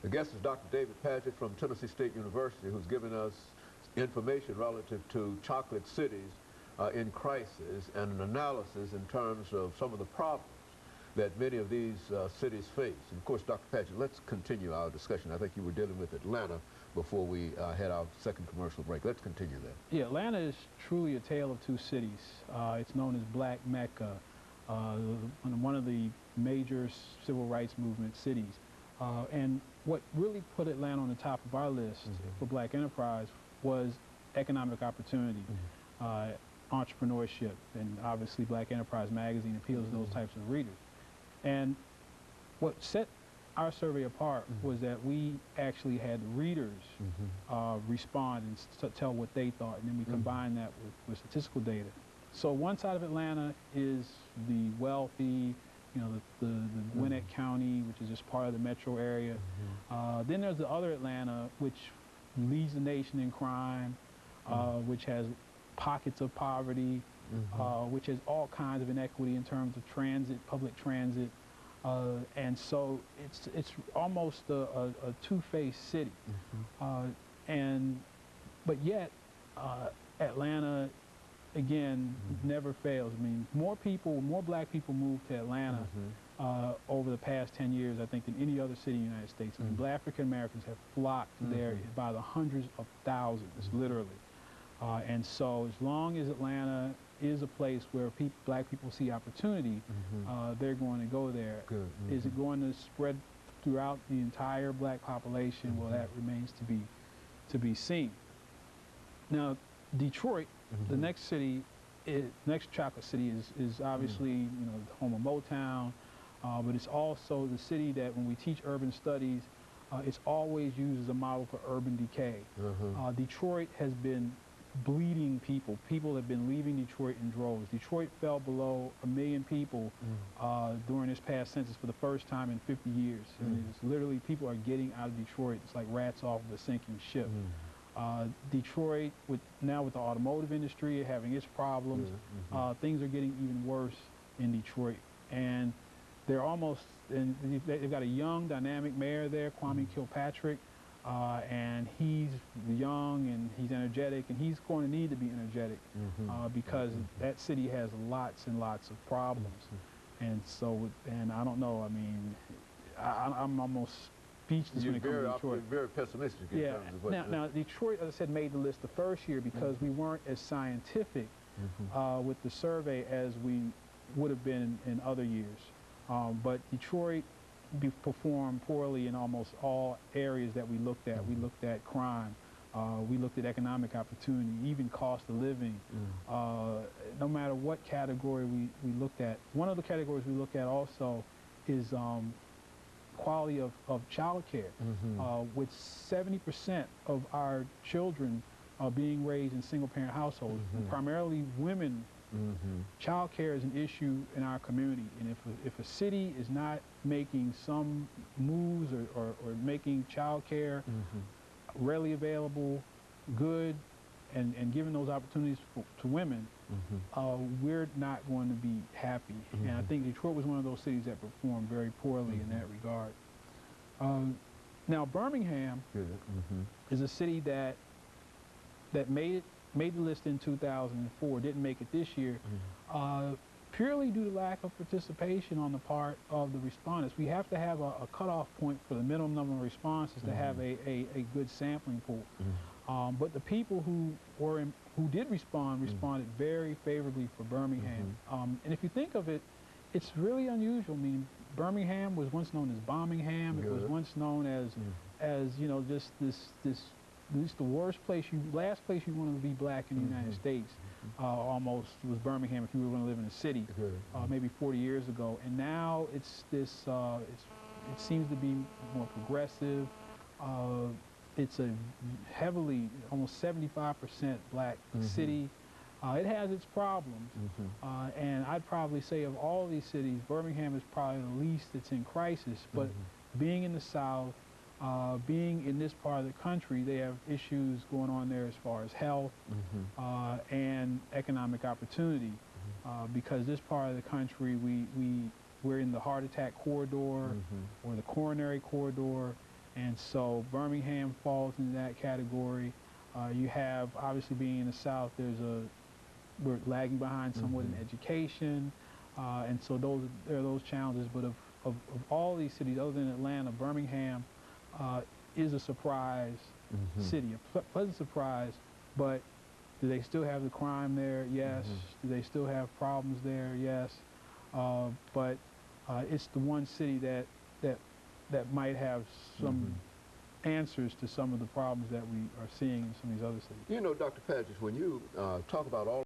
The guest is Dr. David Padgett from Tennessee State University, who's given us information relative to chocolate cities in crisis and an analysis in terms of some of the problems that many of these cities face. And of course, Dr. Padgett, let's continue our discussion. I think you were dealing with Atlanta before we had our second commercial break. Let's continue that. Yeah, Atlanta is truly a tale of two cities. It's known as Black Mecca, one of the major civil rights movement cities. And what really put Atlanta on the top of our list for Black enterprise was economic opportunity, entrepreneurship, and obviously Black Enterprise magazine appeals to those types of readers. And what set our survey apart was that we actually had readers respond and tell what they thought, and then we combined that with statistical data. So one side of Atlanta is the wealthy, you know, the Gwinnett County, which is just part of the metro area. Then there's the other Atlanta, which leads the nation in crime, which has pockets of poverty, which has all kinds of inequity in terms of transit, public transit. And so it's almost a two-faced city. But yet, Atlanta, again, never fails. I mean, more Black people moved to Atlanta over the past 10 years, I think, than any other city in the United States. I mean, Black African Americans have flocked there by the hundreds of thousands, literally. And so as long as Atlanta is a place where Black people see opportunity, they're going to go there. Is it going to spread throughout the entire Black population? Well, that remains to be seen. Now, Detroit, the next city, next chocolate city is obviously you know, the home of Motown, but it's also the city that when we teach urban studies, it's always used as a model for urban decay. Detroit has been bleeding people. People have been leaving Detroit in droves. Detroit fell below 1 million people during this past census for the first time in 50 years. And it's literally, people are getting out of Detroit. It's like rats off of a sinking ship. Detroit, now with the automotive industry having its problems, things are getting even worse in Detroit. And they're they've got a young, dynamic mayor there, Kwame Kilpatrick, and he's young and he's energetic, and he's going to need to be energetic because that city has lots and lots of problems. And so, and I don't know, I mean, I'm almost speechless when it comes to Detroit. You're very pessimistic in terms of what... Now, Detroit, as I said, made the list the first year because we weren't as scientific with the survey as we would have been in other years. But Detroit performed poorly in almost all areas that we looked at. We looked at crime, we looked at economic opportunity, even cost of living. No matter what category we looked at. One of the categories we look at also is quality of child care, with 70% of our children being raised in single-parent households, primarily women. Child care is an issue in our community, and if a city is not making some moves or making child care readily available, good, and giving those opportunities to women, we're not going to be happy. And I think Detroit was one of those cities that performed very poorly in that regard. Now, Birmingham is a city that made the list in 2004, didn't make it this year, purely due to lack of participation on the part of the respondents. We have to have a cutoff point for the minimum number of responses to have a good sampling pool. But the people who did responded very favorably for Birmingham. And if you think of it, it's really unusual. I mean, Birmingham was once known as Bombingham. It was once known as you know, just the worst place, last place you wanted to be Black in the United States, almost was Birmingham if you were going to live in a city, maybe 40 years ago. And now it's this, it seems to be more progressive. It's a heavily, almost 75% Black city. It has its problems, and I'd probably say of all these cities, Birmingham is probably the least that's in crisis, but being in the South, being in this part of the country, they have issues going on there as far as health and economic opportunity, because this part of the country, we're in the heart attack corridor or the coronary corridor, And so Birmingham falls into that category. You have, obviously being in the South, we're lagging behind somewhat in education. And so there are those challenges. But of all these cities, other than Atlanta, Birmingham is a surprise city, a pleasant surprise. But do they still have the crime there? Yes. Do they still have problems there? Yes. But it's the one city that might have some answers to some of the problems that we are seeing in some of these other cities. You know, Dr. Padgett, when you talk about all